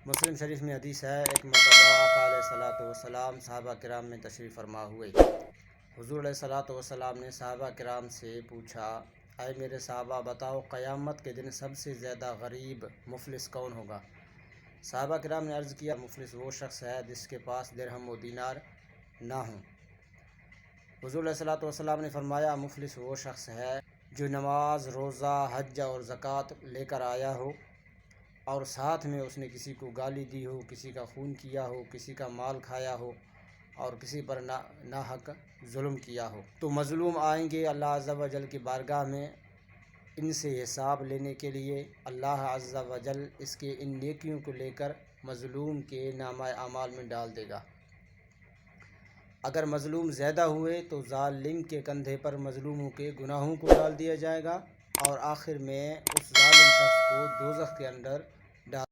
مسلم شریف میں حدیث ہے، ایک مرتبہ آقا علیہ الصلوۃ والسلام صحابہ کرام میں تشریف فرما ہوئے۔ حضور علیہ الصلوۃ والسلام نے صحابہ کرام سے پوچھا، اے میرے صحابہ بتاؤ قیامت کے دن سب سے زیادہ غریب مفلس کون ہوگا؟ صحابہ کرام نے عرض کیا، مفلس وہ شخص ہے جس کے پاس درہم و دینار نہ ہوں۔ حضور علیہ الصلوۃ والسلام نے فرمایا، مفلس وہ شخص ہے جو نماز، روزہ، حج اور زکوٰۃ لے کر آیا ہو اور ساتھ میں اس نے کسی کو گالی دی ہو، کسی کا خون کیا ہو، کسی کا مال کھایا ہو اور کسی پر ناحق ظلم کیا ہو۔ تو مظلوم آئیں گے اللہ عز و جل کی بارگاہ میں ان سے حساب لینے کے لیے۔ اللہ عز و جل اس کے ان نیکیوں کو لے کر مظلوم کے نامہ اعمال میں ڈال دے گا۔ اگر مظلوم زیادہ ہوئے تو ظالم کے کندھے پر مظلوموں کے گناہوں کو ڈال دیا جائے گا اور آخر میں اس ظالم شخص کو دوزخ کے اندر ڈال